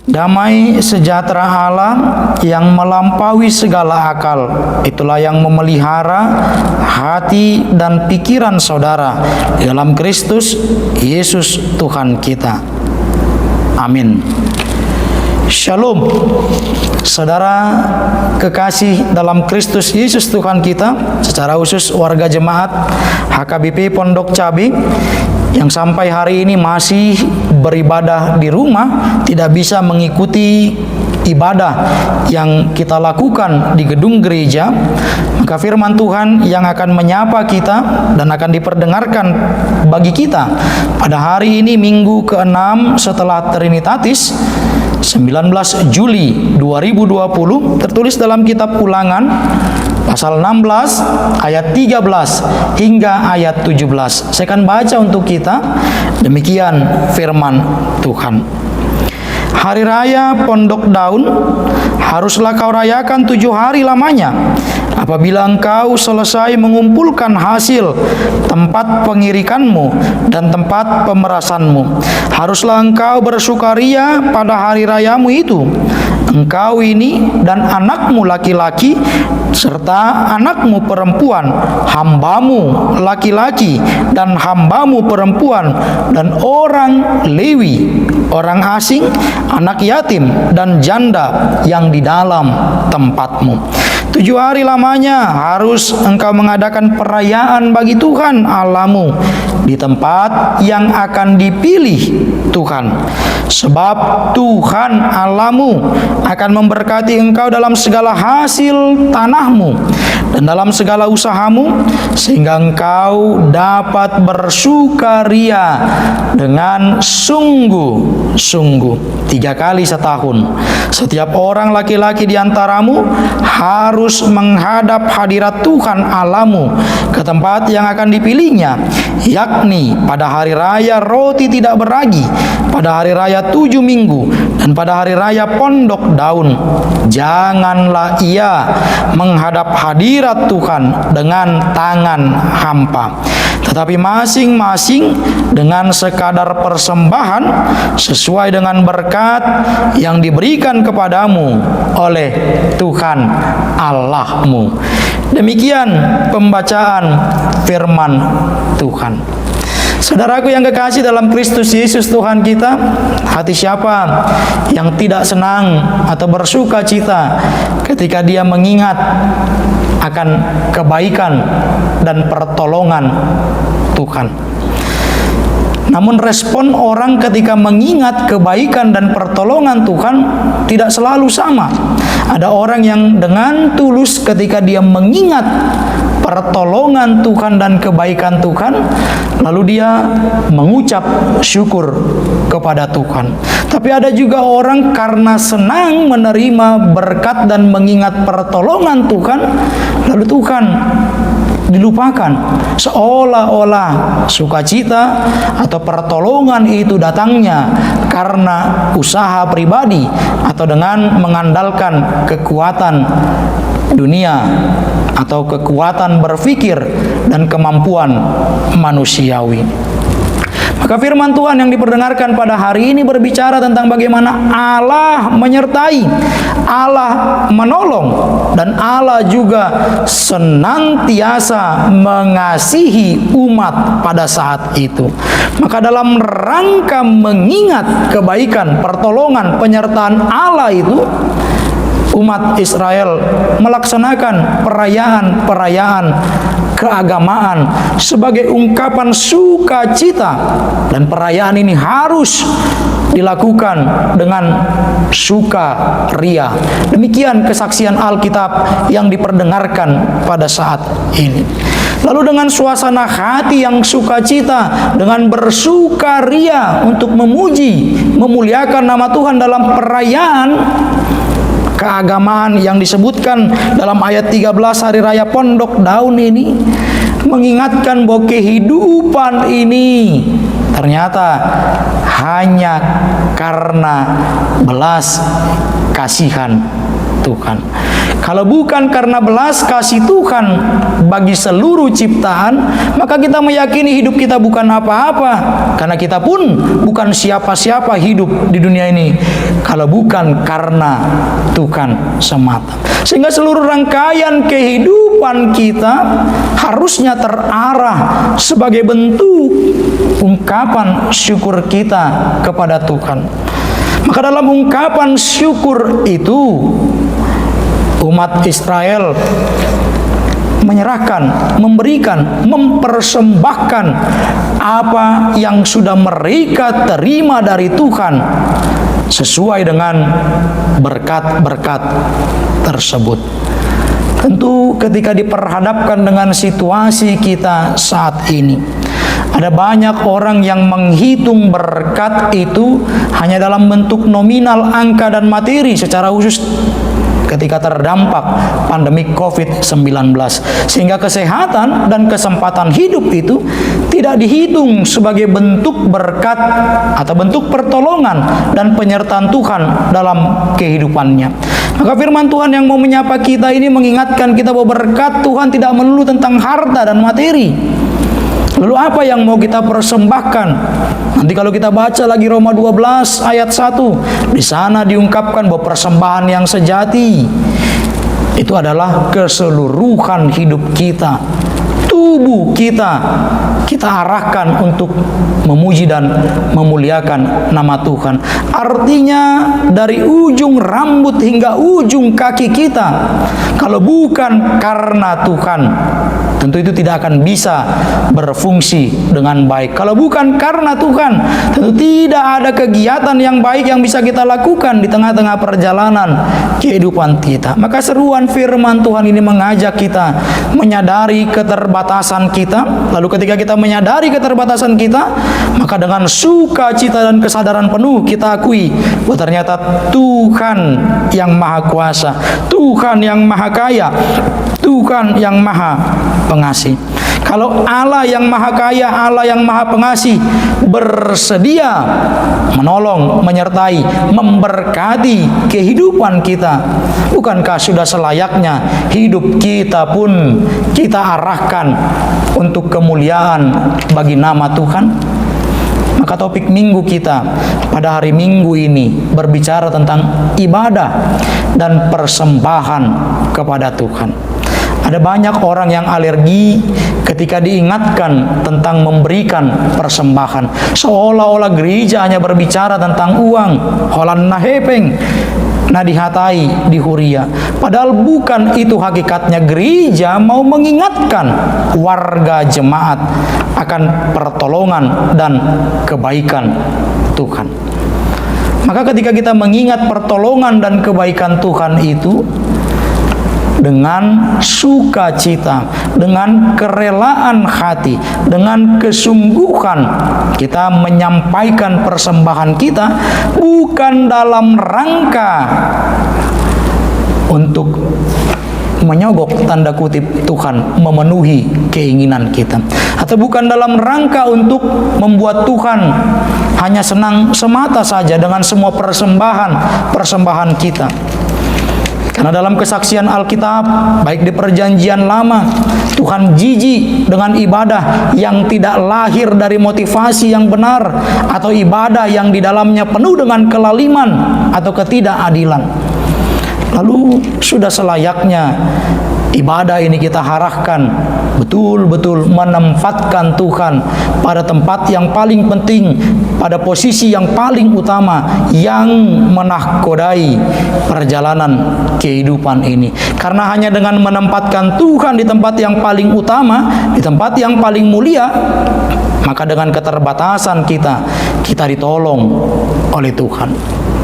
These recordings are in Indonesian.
Damai sejahtera Allah yang melampaui segala akal, itulah yang memelihara hati dan pikiran saudara dalam Kristus Yesus Tuhan kita. Amin. Shalom, saudara kekasih dalam Kristus Yesus Tuhan kita, secara khusus warga jemaat HKBP Pondok Cabe yang sampai hari ini masih beribadah di rumah, tidak bisa mengikuti ibadah yang kita lakukan di gedung gereja. Maka firman Tuhan yang akan menyapa kita dan akan diperdengarkan bagi kita pada hari ini, Minggu ke-6 setelah Trinitatis, 19 Juli 2020, tertulis dalam kitab Ulangan pasal 16 ayat 13 hingga ayat 17. Saya akan baca untuk kita. Demikian firman Tuhan. Hari raya Pondok Daun haruslah kau rayakan 7 hari lamanya. Apabila engkau selesai mengumpulkan hasil tempat pengirikanmu dan tempat pemerasanmu, haruslah engkau bersukaria pada hari rayamu itu. Engkau ini dan anakmu laki-laki serta anakmu perempuan, hambamu laki-laki dan hambamu perempuan, dan orang Lewi, orang asing, anak yatim dan janda yang di dalam tempatmu. 7 hari lamanya harus engkau mengadakan perayaan bagi Tuhan Allahmu di tempat yang akan dipilih Tuhan. Sebab Tuhan Allahmu akan memberkati engkau dalam segala hasil tanahmu dan dalam segala usahamu, sehingga engkau dapat bersukaria dengan sungguh-sungguh 3 kali setahun. Setiap orang laki-laki di antaramu harus menghadap hadirat Tuhan Allahmu ke tempat yang akan dipilihnya, yakni pada hari raya roti tidak beragi, pada hari raya 7 minggu, dan pada hari raya Pondok Daun. Janganlah ia menghadap hadirat Tuhan dengan tangan hampa, tetapi masing-masing dengan sekadar persembahan sesuai dengan berkat yang diberikan kepadamu oleh Tuhan Allahmu. Demikian pembacaan firman Tuhan. Saudaraku yang kekasih dalam Kristus Yesus Tuhan kita, hati siapa yang tidak senang atau bersuka cita ketika dia mengingat akan kebaikan dan pertolongan Tuhan? Namun respon orang ketika mengingat kebaikan dan pertolongan Tuhan tidak selalu sama. Ada orang yang dengan tulus ketika dia mengingat pertolongan Tuhan dan kebaikan Tuhan, lalu dia mengucap syukur kepada Tuhan. Tapi ada juga orang karena senang menerima berkat dan mengingat pertolongan Tuhan, lalu Tuhan dilupakan, seolah-olah sukacita atau pertolongan itu datangnya karena usaha pribadi atau dengan mengandalkan kekuatan dunia atau kekuatan berpikir dan kemampuan manusiawi. Maka firman Tuhan yang diperdengarkan pada hari ini berbicara tentang bagaimana Allah menyertai, Allah menolong, dan Allah juga senantiasa mengasihi umat pada saat itu. Maka dalam rangka mengingat kebaikan, pertolongan, penyertaan Allah itu, umat Israel melaksanakan perayaan-perayaan keagamaan sebagai ungkapan sukacita, dan perayaan ini harus dilakukan dengan sukaria. Demikian kesaksian Alkitab yang diperdengarkan pada saat ini. Lalu dengan suasana hati yang sukacita, dengan bersukaria untuk memuji, memuliakan nama Tuhan dalam perayaan keagamaan yang disebutkan dalam ayat 13 hari raya Pondok Daun ini, mengingatkan bahwa kehidupan ini ternyata hanya karena belas kasihan Tuhan. Kalau bukan karena belas kasih Tuhan bagi seluruh ciptaan, maka kita meyakini hidup kita bukan apa-apa, karena kita pun bukan siapa-siapa hidup di dunia ini kalau bukan karena Tuhan semata. Sehingga seluruh rangkaian kehidupan kita harusnya terarah sebagai bentuk ungkapan syukur kita kepada Tuhan. Maka dalam ungkapan syukur itu, umat Israel menyerahkan, memberikan, mempersembahkan apa yang sudah mereka terima dari Tuhan sesuai dengan berkat-berkat tersebut. Tentu ketika diperhadapkan dengan situasi kita saat ini, ada banyak orang yang menghitung berkat itu hanya dalam bentuk nominal, angka dan materi, secara khusus ketika terdampak pandemi COVID-19, sehingga kesehatan dan kesempatan hidup itu tidak dihitung sebagai bentuk berkat atau bentuk pertolongan dan penyertaan Tuhan dalam kehidupannya. Maka firman Tuhan yang mau menyapa kita ini mengingatkan kita bahwa berkat Tuhan tidak melulu tentang harta dan materi. Lalu apa yang mau kita persembahkan? Nanti kalau kita baca lagi Roma 12 ayat 1, di sana diungkapkan bahwa persembahan yang sejati itu adalah keseluruhan hidup kita, tubuh kita arahkan untuk memuji dan memuliakan nama Tuhan. Artinya dari ujung rambut hingga ujung kaki kita, kalau bukan karena Tuhan, tentu itu tidak akan bisa berfungsi dengan baik. Kalau bukan karena Tuhan, tentu tidak ada kegiatan yang baik yang bisa kita lakukan di tengah-tengah perjalanan kehidupan kita. Maka seruan firman Tuhan ini mengajak kita menyadari keterbatasan kita. Lalu ketika kita menyadari keterbatasan kita, maka dengan sukacita dan kesadaran penuh kita akui bahwa ternyata Tuhan yang Maha Kuasa, Tuhan yang Maha Kaya, Tuhan yang Maha Pengasih. Kalau Allah yang Maha Kaya, Allah yang Maha Pengasih bersedia menolong, menyertai, memberkati kehidupan kita, bukankah sudah selayaknya hidup kita pun kita arahkan untuk kemuliaan bagi nama Tuhan? Maka topik minggu kita pada hari Minggu ini berbicara tentang ibadah dan persembahan kepada Tuhan. Ada banyak orang yang alergi ketika diingatkan tentang memberikan persembahan. Seolah-olah gereja hanya berbicara tentang uang, holan nahepeng, nadihatai di huria. Padahal bukan itu hakikatnya. Gereja mau mengingatkan warga jemaat akan pertolongan dan kebaikan Tuhan. Maka ketika kita mengingat pertolongan dan kebaikan Tuhan itu dengan sukacita, dengan kerelaan hati, dengan kesungguhan, kita menyampaikan persembahan kita bukan dalam rangka untuk menyogok tanda kutip Tuhan, memenuhi keinginan kita, atau bukan dalam rangka untuk membuat Tuhan hanya senang semata saja dengan semua persembahan kita. Karena dalam kesaksian Alkitab, baik di perjanjian lama, Tuhan jijik dengan ibadah yang tidak lahir dari motivasi yang benar, atau ibadah yang di dalamnya penuh dengan kelaliman atau ketidakadilan. Lalu sudah selayaknya ibadah ini kita arahkan betul-betul menempatkan Tuhan pada tempat yang paling penting, pada posisi yang paling utama yang menahkodai perjalanan kehidupan ini. Karena hanya dengan menempatkan Tuhan di tempat yang paling utama, di tempat yang paling mulia, maka dengan keterbatasan kita ditolong oleh Tuhan.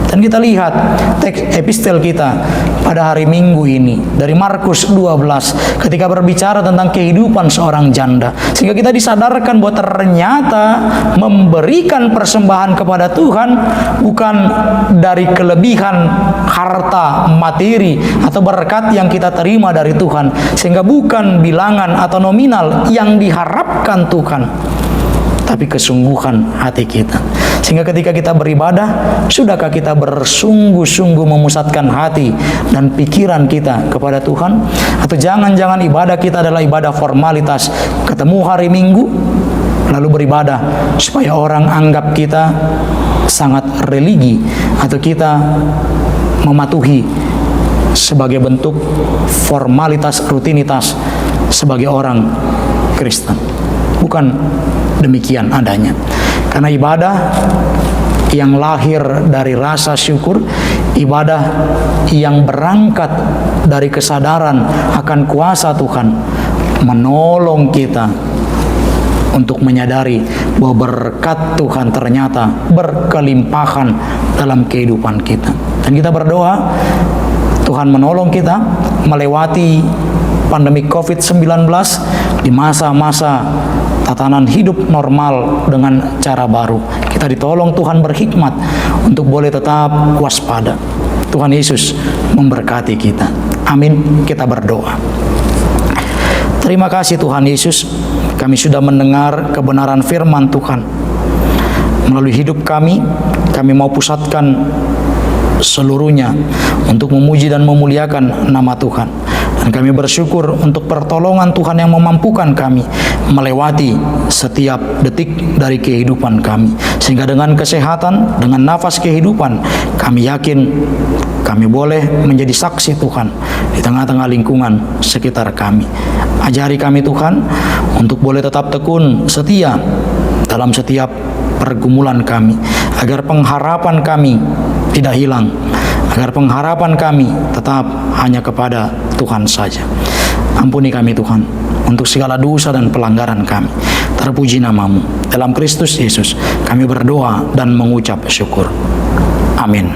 Dan kita lihat teks epistel kita pada hari Minggu ini dari Markus 12 ketika berbicara tentang kehidupan seorang janda, sehingga kita disadarkan bahwa ternyata memberikan persembahan kepada Tuhan bukan dari kelebihan harta materi atau berkat yang kita terima dari Tuhan, sehingga bukan bilangan atau nominal yang diharapkan Tuhan, tapi kesungguhan hati kita. Sehingga ketika kita beribadah, sudahkah kita bersungguh-sungguh memusatkan hati dan pikiran kita kepada Tuhan? Atau jangan-jangan ibadah kita adalah ibadah formalitas, ketemu hari Minggu lalu beribadah supaya orang anggap kita sangat religi, atau kita mematuhi sebagai bentuk formalitas, rutinitas sebagai orang Kristen. Bukan demikian adanya. Karena ibadah yang lahir dari rasa syukur, ibadah yang berangkat dari kesadaran akan kuasa Tuhan, menolong kita untuk menyadari bahwa berkat Tuhan ternyata berkelimpahan dalam kehidupan kita. Dan kita berdoa, Tuhan menolong kita melewati pandemi COVID-19 di masa-masa tatanan hidup normal dengan cara baru. Kita ditolong Tuhan berhikmat untuk boleh tetap waspada. Tuhan Yesus memberkati kita. Amin. Kita berdoa. Terima kasih Tuhan Yesus, kami sudah mendengar kebenaran firman Tuhan. Melalui hidup kami mau pusatkan seluruhnya untuk memuji dan memuliakan nama Tuhan. Dan kami bersyukur untuk pertolongan Tuhan yang memampukan kami melewati setiap detik dari kehidupan kami. Sehingga dengan kesehatan, dengan nafas kehidupan, kami yakin kami boleh menjadi saksi Tuhan di tengah-tengah lingkungan sekitar kami. Ajari kami Tuhan untuk boleh tetap tekun, setia dalam setiap pergumulan kami, agar pengharapan kami tidak hilang, agar pengharapan kami tetap hanya kepada Tuhan saja. Ampuni kami Tuhan untuk segala dosa dan pelanggaran kami. Terpuji nama-Mu. Dalam Kristus Yesus kami berdoa dan mengucap syukur. Amin.